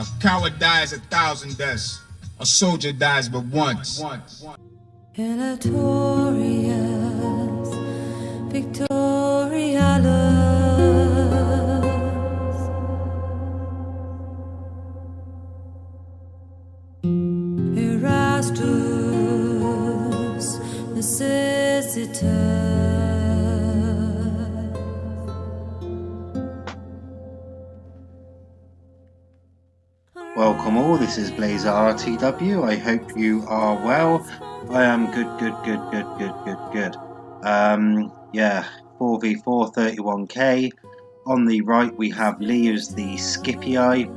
A coward dies 1,000 deaths. A soldier dies but once. In a glorious Victoria Erastus necessitas. Welcome all, this is Blaezer RTW. I hope you are well. I am good. Yeah, 4v4 31k. On the right we have Lee as the Scipii.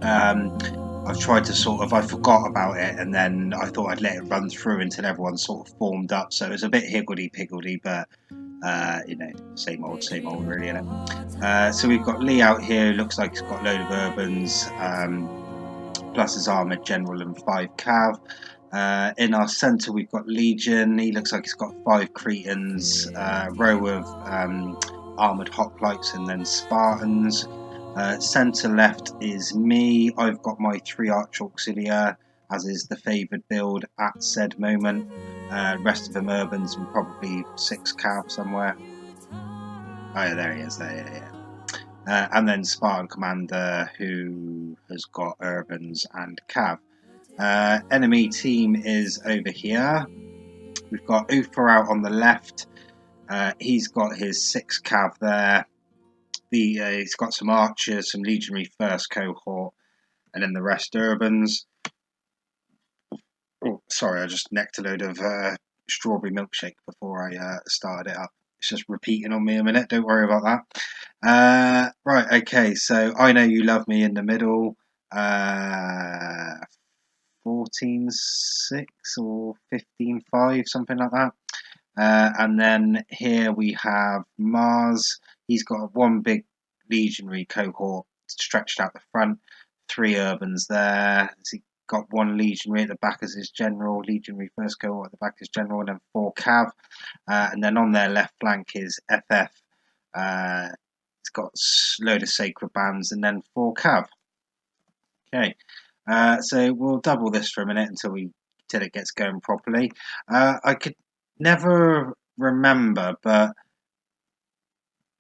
I've tried to I forgot about it and then I thought I'd let it run through until everyone sort of formed up. So it's a bit higgledy-piggledy, but same old really, innit? So we've got Lee out here, looks like he's got a load of urbans, plus his armoured general and 5 cav. In our centre we've got Legion, he looks like he's got 5 Cretans, row of armoured hoplites and then Spartans. Centre left is me, I've got my 3 Arch Auxiliar, as is the favoured build at said moment. Rest of them urbans and probably 6 cav somewhere. Oh yeah, there he is, there. And then Spartan Commander, who has got urbans and cav. Enemy team is over here. We've got Ufa out on the left. He's got his 6 cav there. He's got some archers, some legionary first cohort, and then the rest urbans. Oh, sorry, I just necked a load of strawberry milkshake before I started it up. It's just repeating on me a minute, don't worry about that. Right, okay, so I Know You Love Me in the middle. 14-6 or 15-5, something like that. And then here we have Mars. He's got 1 big legionary cohort stretched out the front, 3 urbans there. He's got 1 legionary at the back as his general, legionary first cohort at the back as general, and then 4 cav. And then on their left flank is FF. It's got a load of sacred bands and then 4 cav. Okay. So we'll double this for a minute until it gets going properly. I could never remember, but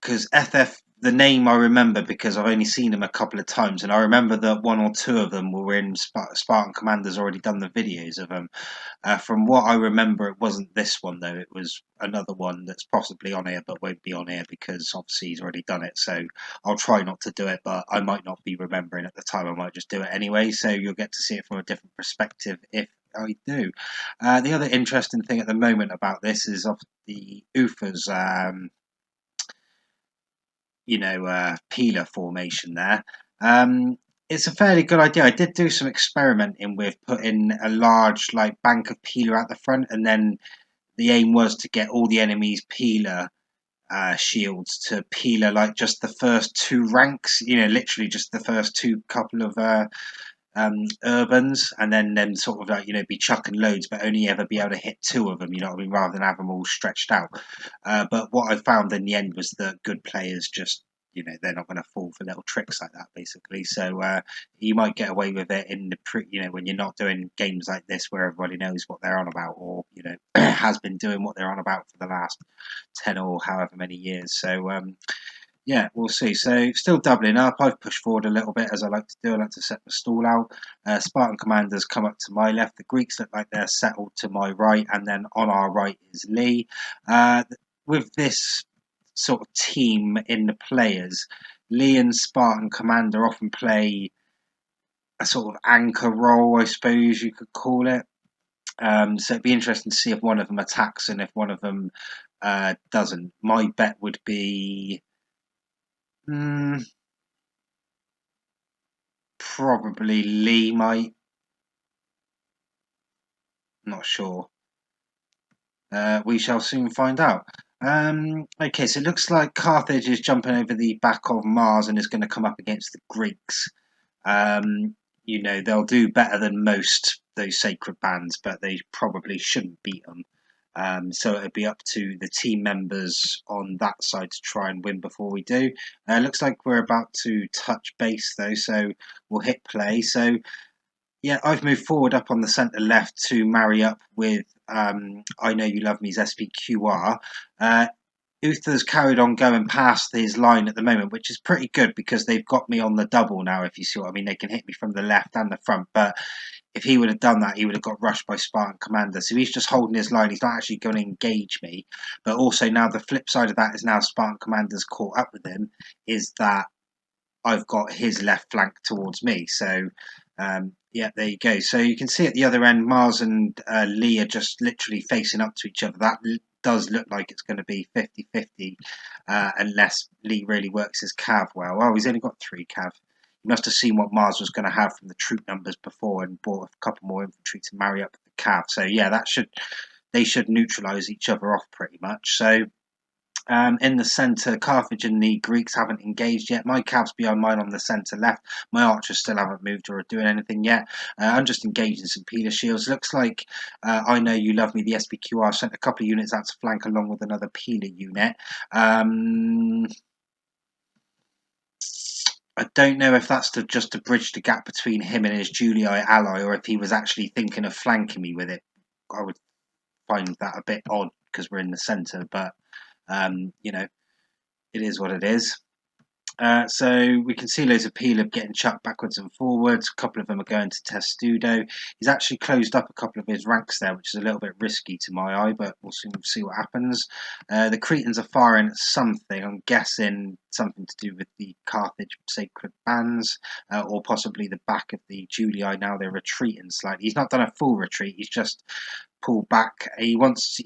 because FF, the name I remember because I've only seen them a couple of times, and I remember that 1 or 2 of them were in Spartan Commander's already done the videos of them. From what I remember, it wasn't this one though. It was another one that's possibly on here but won't be on here because obviously he's already done it. So I'll try not to do it, but I might not be remembering at the time. I might just do it anyway. So you'll get to see it from a different perspective if I do. The other interesting thing at the moment about this is of the UFA's peeler formation there. It's a fairly good idea. I did do some experimenting with putting a large bank of peeler at the front, and then the aim was to get all the enemies' peeler shields to peeler just the first 2 ranks, literally just the first 2 couple of urbans, and then sort of be chucking loads but only ever be able to hit 2 of them, you know what I mean, rather than have them all stretched out. But what I found in the end was that good players just, they're not going to fall for little tricks like that, basically. So you might get away with it in the when you're not doing games like this where everybody knows what they're on about, or has been doing what they're on about for the last 10 or however many years. So yeah, we'll see. So still doubling up. I've pushed forward a little bit as I like to do. I like to set the stall out. Spartan Commanders come up to my left. The Greeks look like they're settled to my right, and then on our right is Lee. With this sort of team in the players, Lee and Spartan Commander often play a sort of anchor role, I suppose you could call it. So it'd be interesting to see if one of them attacks and if one of them doesn't. My bet would be probably Lee might. Not sure. We shall soon find out. Okay, so it looks like Carthage is jumping over the back of Mars and is going to come up against the Greeks. They'll do better than most those sacred bands, but they probably shouldn't beat them. So it'll be up to the team members on that side to try and win before we do. Looks like we're about to touch base though, so we'll hit play. So yeah, I've moved forward up on the centre left to marry up with I Know You Love Me's SPQR. Uther's carried on going past his line at the moment, which is pretty good because they've got me on the double now, if you see what I mean. They can hit me from the left and the front, but if he would have done that, he would have got rushed by Spartan Commander. So he's just holding his line. He's not actually going to engage me. But also now the flip side of that is now Spartan Commander's caught up with him, is that I've got his left flank towards me. So yeah, there you go. So you can see at the other end, Mars and Lee are just literally facing up to each other. That does look like it's going to be 50-50 unless Lee really works his cav well. Oh, he's only got 3 cav. He must have seen what Mars was going to have from the troop numbers before and bought a couple more infantry to marry up with the cav. So yeah, they should neutralise each other off pretty much. So in the centre, Carthage and the Greeks haven't engaged yet. My cav's behind mine on the centre left. My archers still haven't moved or are doing anything yet. I'm just engaging some Peeler shields. Looks like I Know You Love Me, the SPQR, sent a couple of units out to flank along with another Peeler unit. I don't know if that's just to bridge the gap between him and his Julii ally, or if he was actually thinking of flanking me with it. I would find that a bit odd because we're in the centre, but you know, it is what it is. So we can see loads of Peeler getting chucked backwards and forwards. A couple of them are going to Testudo. He's actually closed up a couple of his ranks there, which is a little bit risky to my eye, but we'll soon see what happens. The Cretans are firing at something. I'm guessing something to do with the Carthage sacred bands, or possibly the back of the Julii. Now they're retreating slightly. He's not done a full retreat. He's just pull back. He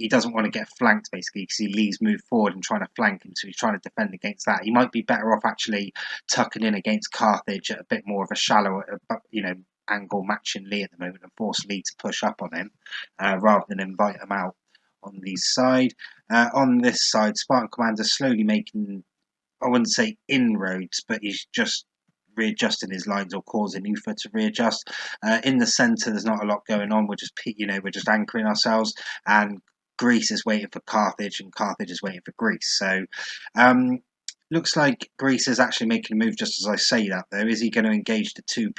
doesn't want to get flanked basically because he leaves move forward and trying to flank him, so he's trying to defend against that. He might be better off actually tucking in against Carthage at a bit more of a shallow, angle matching Lee at the moment and force Lee to push up on him rather than invite him out on the side. On this side, Spartan Commander slowly making, I wouldn't say inroads, but he's just readjusting his lines or causing Uther to readjust. In the centre, there's not a lot going on. We're just anchoring ourselves, and Greece is waiting for Carthage, and Carthage is waiting for Greece. So, looks like Greece is actually making a move just as I say that, though. Is he going to engage the two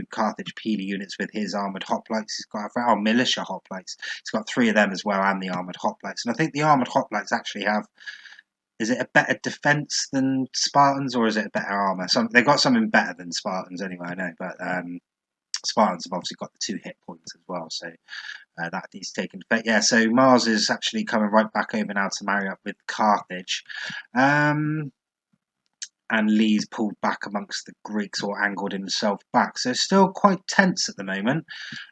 Carthage Peeler units with his armoured hoplites? He's got militia hoplites. He's got 3 of them as well, and the armoured hoplites. And I think the armoured hoplites actually have. Is it a better defense than Spartans, or is it a better armor? They've got something better than Spartans anyway, I know. But Spartans have obviously got the 2 hit points as well, so that needs taken effect. Yeah, so Mars is actually coming right back over now to marry up with Carthage. And Lee's pulled back amongst the Greeks or angled himself back. So still quite tense at the moment.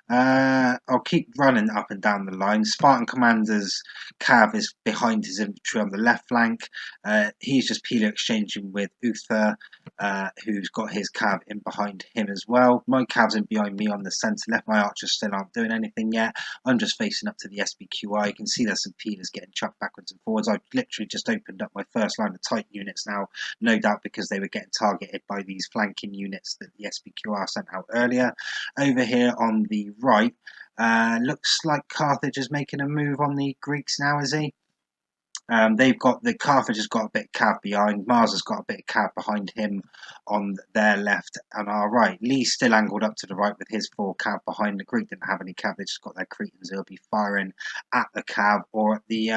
I'll keep running up and down the line. Spartan Commander's cav is behind his infantry on the left flank. He's just Peeler exchanging with Uther, who's got his cav in behind him as well. My cav's in behind me on the centre left. My archers still aren't doing anything yet. I'm just facing up to the SBQI. You can see there's some Peelers getting chucked backwards and forwards. I've literally just opened up my first line of tight units now, no doubt because they were getting targeted by these flanking units that the SBQR sent out earlier. Over here on the right, looks like Carthage is making a move on the Greeks now, is he? Carthage has got a bit of cav behind. Mars has got a bit of cav behind him on their left and our right. Lee's still angled up to the right with his 4 cav behind. The Greek didn't have any cav. They just got their Cretans. They'll be firing at the cav or at the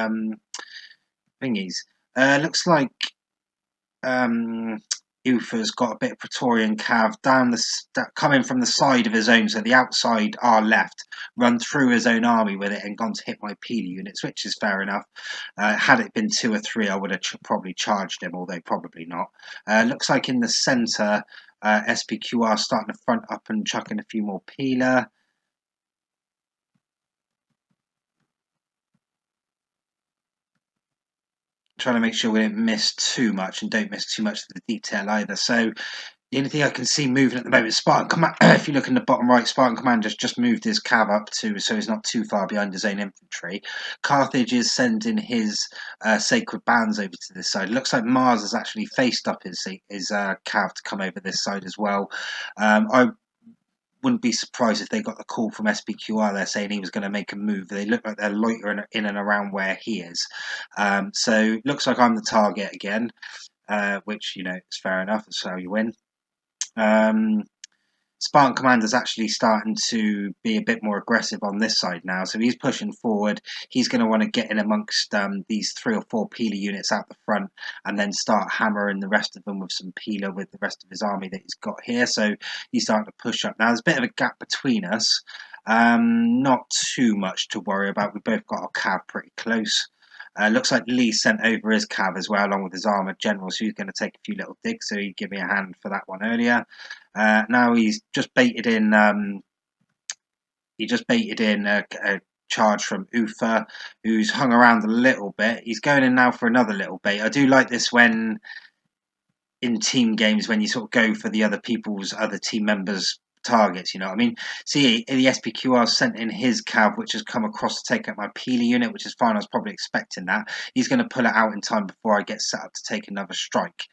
thingies. Looks like Uther's got a bit of Praetorian cav coming from the side of his own, so the outside, our left, run through his own army with it and gone to hit my Peeler units, which is fair enough. Had it been 2 or 3, I would have probably charged him, although probably not. Looks like in the centre, SPQR starting to front up and chucking a few more Peeler. Trying to make sure we don't miss too much and don't miss too much of the detail either. So the only thing I can see moving at the moment is Spartan Command. If you look in the bottom right, Spartan Commander just moved his cav up so he's not too far behind his own infantry. Carthage is sending his sacred bands over to this side. It looks like Mars has actually faced up his cav to come over this side as well. wouldn't be surprised if they got the call from SPQR there saying he was going to make a move. They look like they're loitering in and around where he is. So looks like I'm the target again, which, you know, is fair enough. That's how you win. Spartan Commander's actually starting to be a bit more aggressive on this side now, so he's pushing forward. He's going to want to get in amongst these 3 or 4 peeler units out the front and then start hammering the rest of them with some peeler with the rest of his army that he's got here. So he's starting to push up. Now there's a bit of a gap between us. Not too much to worry about. We both got our cav pretty close. Looks like Lee sent over his cav as well, along with his armoured general, so he's going to take a few little digs, so he'd give me a hand for that one earlier. Now he's just baited in a charge from Ufa, who's hung around a little bit. He's going in now for another little bait. I do like this when in team games, when you sort of go for the other team members' targets, you know what I mean? See, the SPQR sent in his cav, which has come across to take out my peeler unit, which is fine. I was probably expecting that. He's going to pull it out in time before I get set up to take another strike.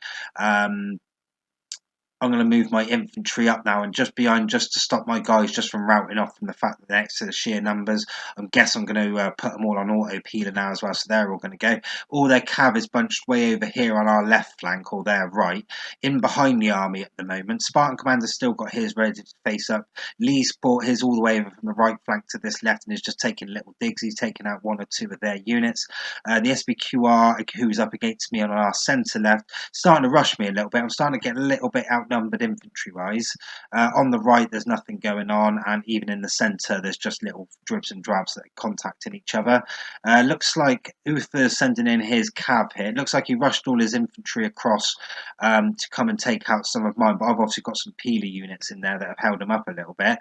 I'm going to move my infantry up now and just behind, just to stop my guys just from routing off from the fact that they're next to the sheer numbers. I guess I'm going to put them all on auto peeler now as well, so they're all going to go. All their cav is bunched way over here on our left flank, or their right, in behind the army at the moment. Spartan Commander's still got his ready to face up. Lee's brought his all the way over from the right flank to this left and is just taking little digs. He's taken out 1 or 2 of their units. The SBQR, who's up against me on our centre left, starting to rush me a little bit. I'm starting to get a little bit outnumbered infantry wise. On the right there's nothing going on, and even in the centre there's just little dribs and drabs that are contacting each other. Looks like Uther's sending in his cav here. It looks like he rushed all his infantry across to come and take out some of mine, but I've obviously got some peeler units in there that have held him up a little bit.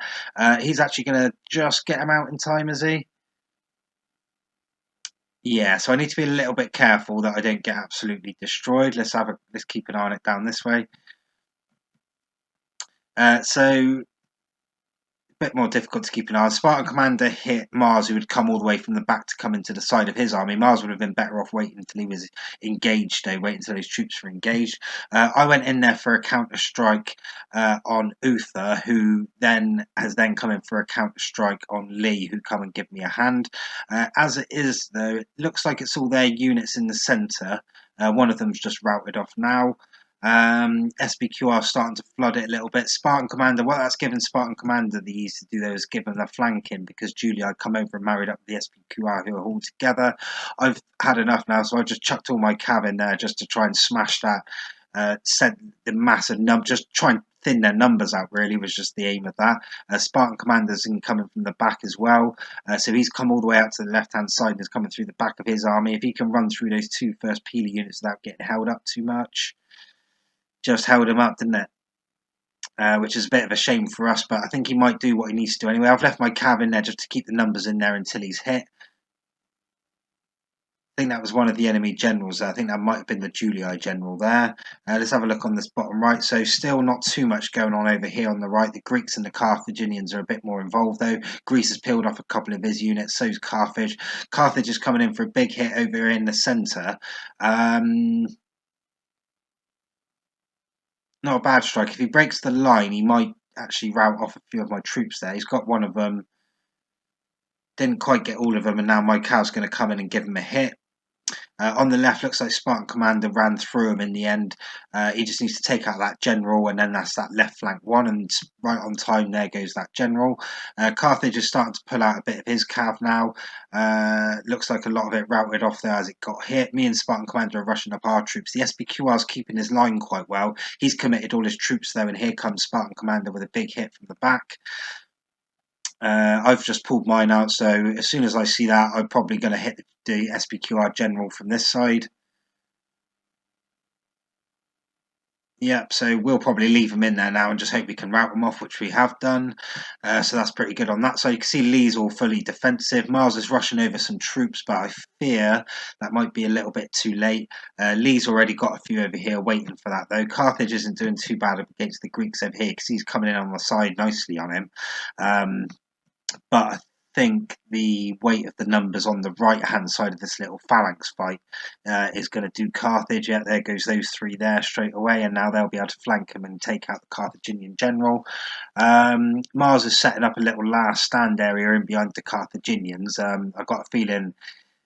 He's actually going to just get him out in time, is he? Yeah, so I need to be a little bit careful that I don't get absolutely destroyed. Let's keep an eye on it down this way. So a bit more difficult to keep an eye on. Spartan Commander hit Mars, who had come all the way from the back to come into the side of his army. Mars would have been better off waiting until he was engaged, waiting until his troops were engaged. I went in there for a counter strike on Uther, who has come in for a counter strike on Lee, who come and give me a hand. As it is, though, it looks like it's all their units in the centre. One of them's just routed off now. SBQR starting to flood it a little bit. Spartan Commander, well, that's given Spartan Commander the ease to do those, given the flanking, because Julia had come over and married up with the SBQR, who are all together. I've had enough now, so I just chucked all my cav in there just to try and smash that. Sent the massive just try and thin their numbers out, really, was just the aim of that. Spartan Commander's coming from the back as well, so he's come all the way out to the left hand side and is coming through the back of his army. If he can run through those 2 first peeler units without getting held up too much, just held him up, didn't it? Which is a bit of a shame for us, but I think he might do what he needs to do anyway. I've left my cav in there just to keep the numbers in there until he's hit. I think that was one of the enemy generals there. I think that might have been the Julii general there. Let's have a look on this bottom right. So still not too much going on over here on the right. The Greeks and the Carthaginians are a bit more involved, though. Greece has peeled off a couple of his units, so's Carthage. Carthage is coming in for a big hit over in the centre. Not a bad strike. If he breaks the line, he might actually rout off a few of my troops there. He's got one of them. Didn't quite get all of them, and now my cow's going to come in and give him a hit. On the left, looks like Spartan Commander ran through him in the end. He just needs to take out that general, and then that's that left flank one, and right on time, there goes that general. Carthage is starting to pull out a bit of his cav now. Looks like a lot of it routed off there as it got hit. Me and Spartan Commander are rushing up our troops. The SPQR is keeping his line quite well. He's committed all his troops though, and here comes Spartan Commander with a big hit from the back. I've just pulled mine out, so as soon as I see that, I'm probably going to hit the SPQR general from this side. Yep, so we'll probably leave him in there now and just hope we can rout him off, which we have done. So that's pretty good on that side. You can see Lee's all fully defensive. Mars is rushing over some troops, but I fear that might be a little bit too late. Lee's already got a few over here waiting for that, though. Carthage isn't doing too bad against the Greeks over here because he's coming in on the side nicely on him. But I think the weight of the numbers on the right-hand side of this little phalanx fight is going to do Carthage. Yeah, there goes those three there straight away, and now they'll be able to flank him and take out the Carthaginian general. Mars is setting up a little last stand area in behind the Carthaginians. I've got a feeling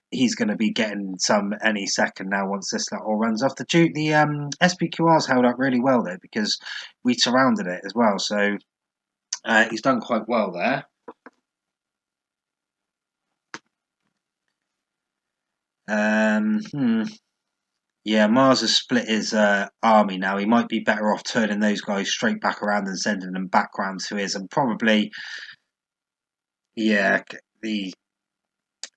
he's going to be getting some any second now once this all runs off. The SPQR's held up really well though, because we surrounded it as well, so he's done quite well there. Yeah, Mars has split his army now. He might be better off turning those guys straight back around and sending them back round to his, and probably, yeah,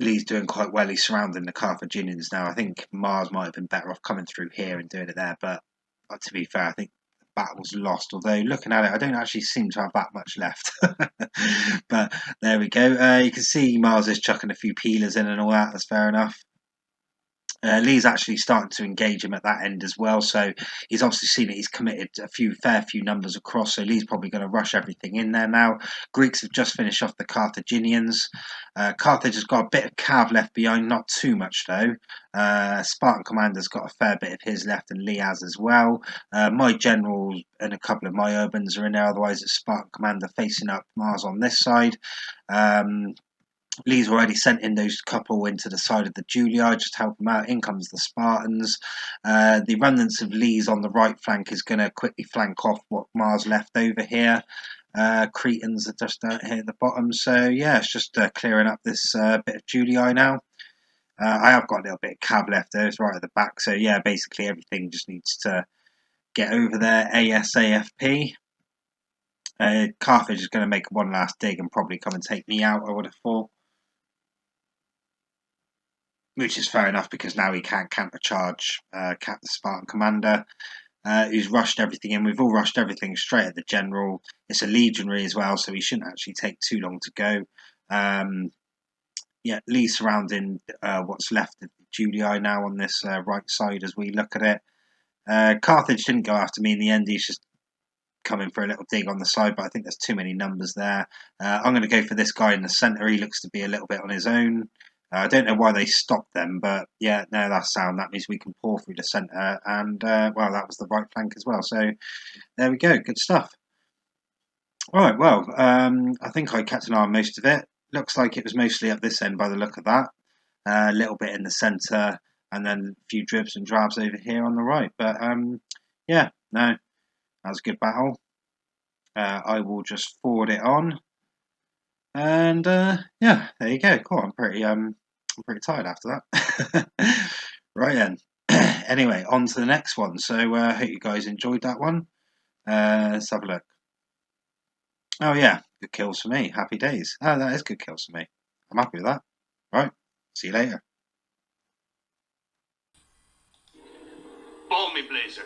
Lee's doing quite well. He's surrounding the Carthaginians now. I think Mars might have been better off coming through here and doing it there, but to be fair, I think the battle's lost. Although, looking at it, I don't actually seem to have that much left. But there we go. You can see Mars is chucking a few peelers in and all that. That's fair enough. Lee's actually starting to engage him at that end as well, so he's obviously seen that he's committed a fair few numbers across, so Lee's probably going to rush everything in there now. Greeks have just finished off the Carthaginians. Carthage has got a bit of cav left behind, not too much though. Spartan commander's got a fair bit of his left, and Lee has as well. My general and a couple of my urbans are in there, otherwise it's Spartan commander facing up Mars on this side. Lee's already sent in those couple into the side of the Julii just to help him out. In comes the Spartans. The remnants of Lee's on the right flank is going to quickly flank off what Mars left over here. Cretans are just down here at the bottom. So yeah, it's just clearing up this bit of Julii now. I have got a little bit of cav left there. It's right at the back. So yeah, basically everything just needs to get over there ASAFP. Carthage is going to make one last dig and probably come and take me out, I would have thought. Which is fair enough, because now he can't countercharge the Spartan commander, who's rushed everything in. We've all rushed everything straight at the general. It's a legionary as well, so he shouldn't actually take too long to go. Yeah, Lee surrounding what's left of the Julii now on this right side as we look at it. Carthage didn't go after me in the end. He's just coming for a little dig on the side, but I think there's too many numbers there. I'm going to go for this guy in the centre. He looks to be a little bit on his own. I don't know why they stopped them, but yeah, no, that's sound. That means we can pour through the centre, and well, that was the right flank as well. So there we go, good stuff. All right, well, I think I kept an eye on most of it. Looks like it was mostly up this end by the look of that. A little bit in the centre, and then a few dribs and drabs over here on the right. But yeah, no, that was a good battle. I will just forward it on. And yeah, there you go. Cool. I'm pretty tired after that. Right then. Anyway, on to the next one. So I hope you guys enjoyed that one. Let's have a look. Oh yeah, good kills for me. Happy days. Oh, that is good kills for me. I'm happy with that. Right. See you later. Ball me, Blaezer.